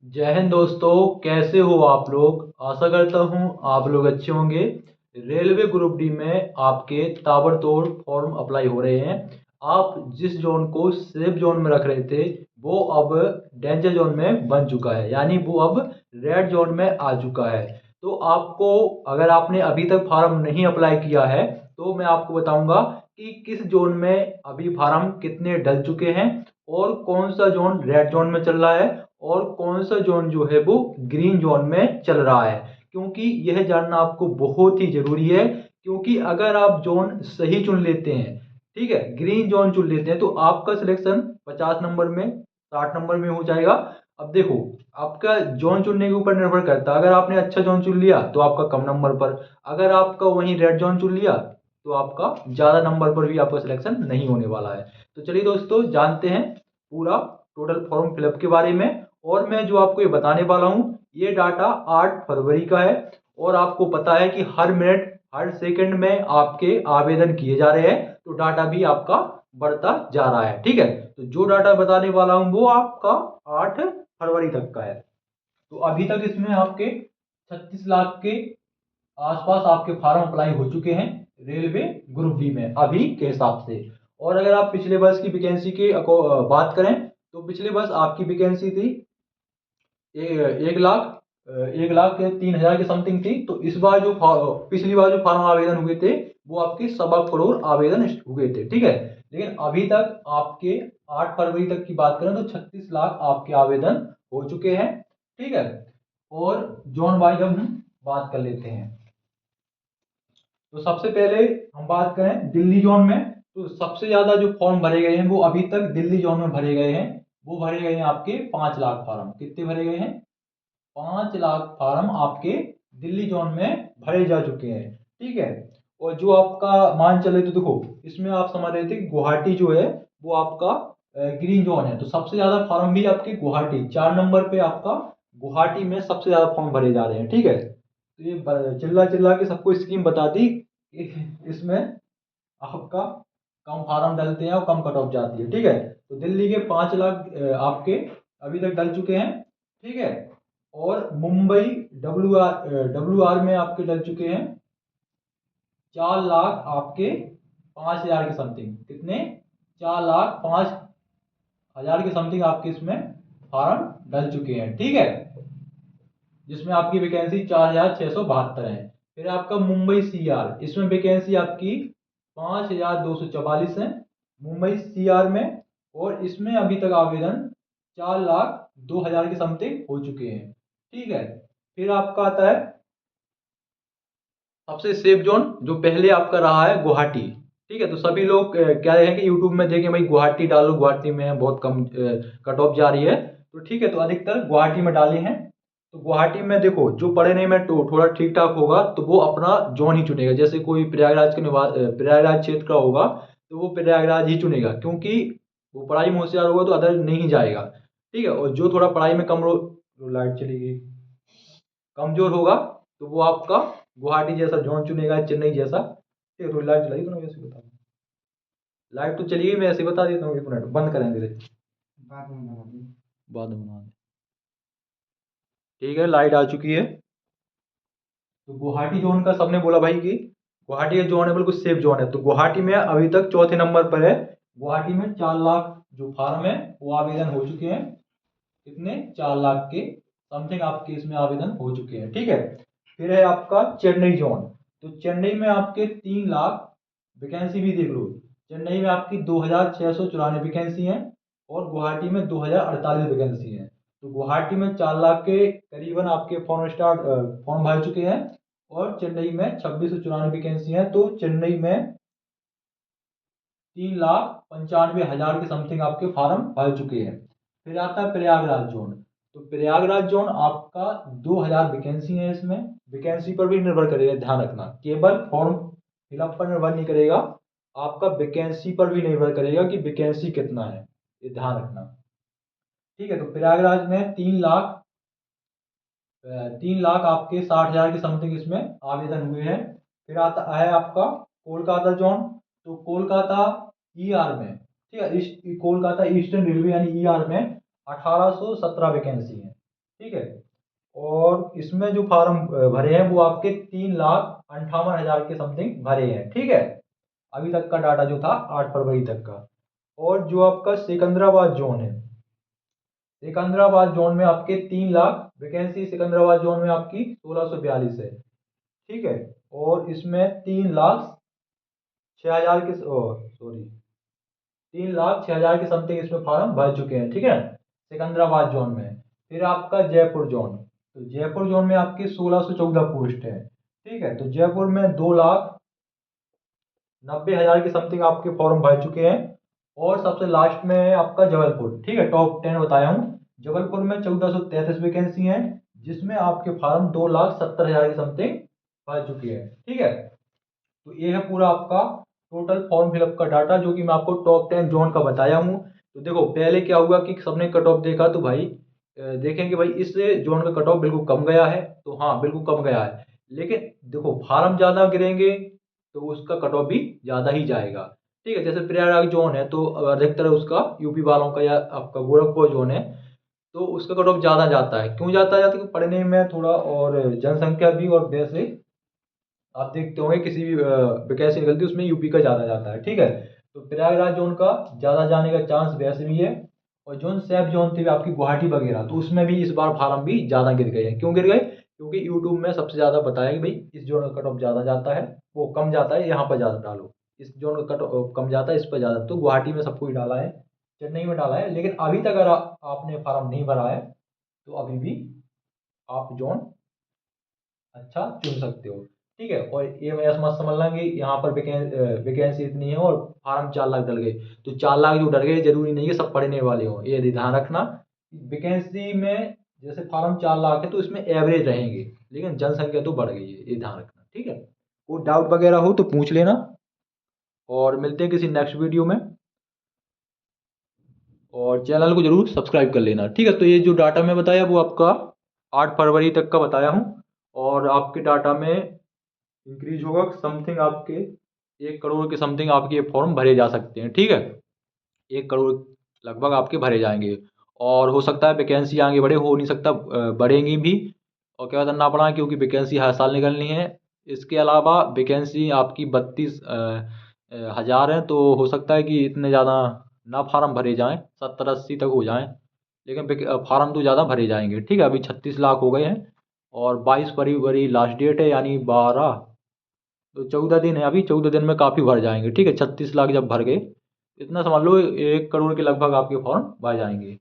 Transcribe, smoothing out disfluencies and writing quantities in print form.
जय हिंद दोस्तों, कैसे हो आप लोग। आशा करता हूँ आप लोग अच्छे होंगे। रेलवे ग्रुप डी में आपके ताबड़तोड़ फॉर्म अप्लाई हो रहे हैं। आप जिस जोन को सेफ जोन में रख रहे थे वो अब डेंजर जोन में बन चुका है, यानी वो अब रेड जोन में आ चुका है। तो आपको, अगर आपने अभी तक फार्म नहीं अप्लाई किया है तो मैं आपको बताऊंगा कि किस जोन में अभी फार्म कितने डल चुके हैं और कौन सा जोन रेड जोन में चल रहा है और कौन सा जोन जो है वो ग्रीन जोन में चल रहा है। क्योंकि यह जानना आपको बहुत ही जरूरी है, क्योंकि अगर आप जोन सही चुन लेते हैं, ठीक है, ग्रीन जोन चुन लेते हैं, तो आपका सिलेक्शन 50 नंबर में, 60 नंबर में हो जाएगा। अब देखो, आपका जोन चुनने के ऊपर निर्भर करता है। अगर आपने अच्छा जोन चुन लिया तो आपका कम नंबर पर, अगर आपका वहीं रेड जोन चुन लिया तो आपका ज्यादा नंबर पर भी आपका सिलेक्शन नहीं होने वाला है। तो चलिए दोस्तों, जानते हैं पूरा टोटल फॉर्म फिलअप के बारे में। और मैं जो आपको ये बताने वाला हूँ, ये डाटा 8 फरवरी का है। और आपको पता है कि हर मिनट हर सेकंड में आपके आवेदन किए जा रहे हैं, तो डाटा भी आपका बढ़ता जा रहा है। ठीक है, तो जो डाटा बताने वाला हूँ वो आपका 8 फरवरी तक का है। तो अभी तक इसमें आपके 36 लाख के आसपास आपके फार्म अप्लाई हो चुके हैं रेलवे ग्रुप डी में अभी के हिसाब से। और अगर आप पिछले वर्ष की वैकेंसी की बात करें तो पिछले वर्ष आपकी वैकेंसी थी 1 लाख 1,03,000 के समथिंग थी। तो इस बार जो पिछली बार जो फार्म आवेदन हुए थे वो आपके 1.25 करोड़ आवेदन हुए थे। ठीक है, लेकिन अभी तक आपके 8 फरवरी तक की बात करें तो 36 लाख आपके आवेदन हो चुके हैं। ठीक है, और जोन वाइज हम बात कर लेते हैं। तो सबसे पहले हम बात करें दिल्ली जोन में, तो सबसे ज्यादा जो फॉर्म भरे गए हैं वो अभी तक दिल्ली जोन में भरे गए हैं। वो भरे गए हैं आपके 5 लाख फार्म। कितने भरे गए हैं? 5 लाख फार्म आपके दिल्ली जोन में भरे जा चुके हैं। ठीक है, और जो आपका मान चले तो देखो, इसमें आप समझ रहे थे कि गुवाहाटी जो है वो आपका ग्रीन जोन है। तो सबसे ज्यादा फॉर्म भी आपके गुवाहाटी 4 नंबर पे आपका गुवाहाटी में सबसे ज्यादा फॉर्म भरे जा रहे हैं। ठीक है, तो ये चिल्ला चिल्ला के सबको स्कीम बता दी कि इसमें आपका कम फार्म डलते हैं और कम कट ऑफ जाती है। ठीक है, तो दिल्ली के 5 लाख आपके अभी तक डल चुके हैं। ठीक है, और मुंबई डब्ल्यू आर में आपके डल चुके हैं 4 लाख आपके 5,000 के समथिंग। कितने? 4,05,000 के समथिंग आपके इसमें फार्म डल चुके हैं। ठीक है, जिसमें आपकी वैकेंसी 4,672 है। फिर आपका मुंबई सीआर, इसमें वैकेंसी आपकी 5,244 है मुंबई सीआर में। और इसमें अभी तक आवेदन 4,02,000 के समथिंग हो चुके हैं। ठीक है, फिर आपका आता है सबसे सेफ जोन, जो पहले आपका रहा है गुवाहाटी। ठीक है, तो सभी लोग क्या है कि यूट्यूब में देखें भाई गुवाहाटी डालो, गुवाहाटी में बहुत कम कट ऑफ जा रही है। तो ठीक है, तो अधिकतर गुवाहाटी में डाले हैं। तो गुवाहाटी में देखो, जो पढ़े नहीं में तो थोड़ा ठीक ठाक होगा तो वो अपना जोन ही चुनेगा। जैसे कोई प्रयागराज के निवास प्रयागराज क्षेत्र का होगा तो वो प्रयागराज ही चुनेगा, क्योंकि वो पढ़ाई में होशियार होगा तो अदर नहीं जाएगा। ठीक है, और जो थोड़ा पढ़ाई में लाइट चली गई, कमजोर होगा तो वो आपका गुवाहाटी जैसा जोन चुनेगा, चेन्नई जैसा। ठीक है, तो लाइट चलाई तो ना वैसे बता, लाइट तो चली गई, मैं ऐसे बता देता हूँ, 1 मिनट बंद करें धीरे, बाद में बना दें। ठीक है, लाइट आ चुकी है। तो गुवाहाटी जोन का सबने बोला भाई कि गुवाहाटी का जोन है बिल्कुल सेफ जोन है, तो गुवाहाटी में अभी तक चौथे नंबर पर है। गुवाहाटी में 4 लाख जो फार्म है वो आवेदन हो चुके हैं। कितने? 4 लाख के समथिंग आपके इसमें आवेदन हो चुके हैं। ठीक है, फिर है आपका चेन्नई जोन। तो चेन्नई में आपके 3 लाख वैकेंसी भी देख लो। चेन्नई में आपकी 2,694 वैकेंसी है और गुवाहाटी में 2,048 वैकेंसी है। तो गुवाहाटी में 4 लाख के करीबन आपके फॉर्म भर चुके हैं और चेन्नई में 2,694 वैकेंसी है। तो चेन्नई में 3,95,000 के समथिंग आपके फार्म भर चुके हैं। फिर आता है प्रयागराज जोन। तो प्रयागराज जोन आपका 2,000 वैकेंसी है। इसमें वैकेंसी पर भी निर्भर करेगा, ध्यान रखना, केवल फॉर्म फिलअप पर निर्भर नहीं करेगा, आपका वैकेंसी पर भी निर्भर करेगा कि वैकेंसी कितना है, ये ध्यान रखना। ठीक है, तो प्रयागराज में 3 लाख आपके 60,000 के समथिंग इसमें आवेदन हुए हैं। फिर आता है आपका कोलकाता जोन। तो कोलकाता ईआर में, ठीक है, कोलकाता ईस्टर्न रेलवे यानी ईआर में 1,817 वैकेंसी है। ठीक है। और इसमें जो फार्म भरे हैं वो आपके 3,58,000 के समथिंग भरे हैं। ठीक है, अभी तक का डाटा जो था 8 फरवरी तक का। और जो आपका सिकंदराबाद जोन है, सिकंदराबाद जोन में आपके 3 लाख वैकेंसी सिकंदराबाद जोन में आपकी 1642 है। ठीक है, और इसमें 3,06,000 के सॉरी 3,06,000 के समथिंग इसमें फॉर्म भर चुके हैं। ठीक है, सिकंदराबाद जोन में। फिर आपका जयपुर जोन, तो जयपुर जोन में आपकी 1614 पोस्ट है। ठीक है, तो जयपुर में 2,90,000 के समथिंग आपके फॉर्म भर चुके हैं। और सबसे लास्ट में है आपका जबलपुर। ठीक है, टॉप 10 बताया हूँ। जबलपुर में 1433 वैकेंसी है, जिसमें आपके फॉर्म 2,70,000 के समथिंग भर चुके हैं। ठीक है, तो ये है पूरा आपका टोटल फॉर्म फिलअप का डाटा, जो कि मैं आपको टॉप 10 जोन का बताया हूँ। तो देखो पहले क्या हुआ कि सबने कट ऑफ देखा, तो भाई देखेंगे भाई इस जोन का कट ऑफ बिल्कुल कम गया है, तो हाँ बिल्कुल कम गया है। लेकिन देखो फार्म ज़्यादा गिरेंगे तो उसका कट ऑफ भी ज़्यादा ही जाएगा। ठीक है, जैसे प्रयागराज जोन है तो अधिकतर उसका यूपी वालों का या आपका गोरखपुर जोन है तो उसका कट ऑफ ज़्यादा जाता है। क्यों जाता है? क्योंकि पढ़ने में थोड़ा और जनसंख्या भी, और वैसे आप देखते होंगे किसी भी वैकेंसी निकलती है उसमें यूपी का ज़्यादा जाता है। ठीक है, तो प्रयागराज जोन का ज़्यादा जाने का चांस वैसे भी है। और जोन सैफ जोन थी आपकी गुवाहाटी वगैरह, तो उसमें भी इस बार फार्म भी ज़्यादा गिर गए हैं। क्यों गिर गए? क्योंकि यूट्यूब में सबसे ज़्यादा बताया कि भाई इस जोन का कट ऑफ ज़्यादा जाता है, वो कम जाता है, यहाँ पर ज़्यादा डालो। इस जोन का कट ऑफ कम जाता है, इस पर ज़्यादा। तो गुवाहाटी में सब कुछ डाला है, चेन्नई में डाला है। लेकिन अभी तक अगर आपने फार्म नहीं भरा है तो अभी भी आप जोन अच्छा चुन सकते हो। ठीक है, और ये मैं मत समझना कि यहाँ पर वैकेंसी इतनी है और फार्म 4 लाख डल गए, तो 4 लाख जो डल गए जरूरी नहीं है सब पढ़ने वाले हो। ये ध्यान रखना, वैकेंसी में जैसे फार्म 4 लाख है तो इसमें एवरेज रहेंगे, लेकिन जनसंख्या तो बढ़ गई है, ये ध्यान रखना। ठीक है, कोई डाउट वगैरह हो तो पूछ लेना, और मिलते हैं किसी नेक्स्ट वीडियो में। और चैनल को जरूर सब्सक्राइब कर लेना। ठीक है, तो ये जो डाटा मैं बताया वो आपका 8 फरवरी तक का बताया हूँ। और आपके डाटा में इंक्रीज होगा समथिंग, आपके 1 करोड़ के समथिंग आपके ये फॉर्म भरे जा सकते हैं। ठीक है, 1 करोड़ लगभग आपके भरे जाएंगे। और हो सकता है वैकेंसी आगे बढ़े, हो नहीं सकता बढ़ेंगी भी। और क्या करना पड़ा, क्योंकि वैकेंसी हर साल निकलनी है। इसके अलावा वैकेंसी आपकी 32,000 है, तो हो सकता है कि इतने ज़्यादा ना फार्म भरे जाएं, 70-80 तक हो जाएं। लेकिन फार्म तो ज़्यादा भरे जाएंगे। ठीक है, अभी 36 लाख हो गए हैं, और 22 फरवरी लास्ट डेट है, यानी 12, तो 14 दिन है अभी। 14 दिन में काफ़ी भर जाएंगे। ठीक है, 36 लाख जब भर गए, इतना समझ लो 1 करोड़ के लगभग आपके फॉर्म भर जाएंगे।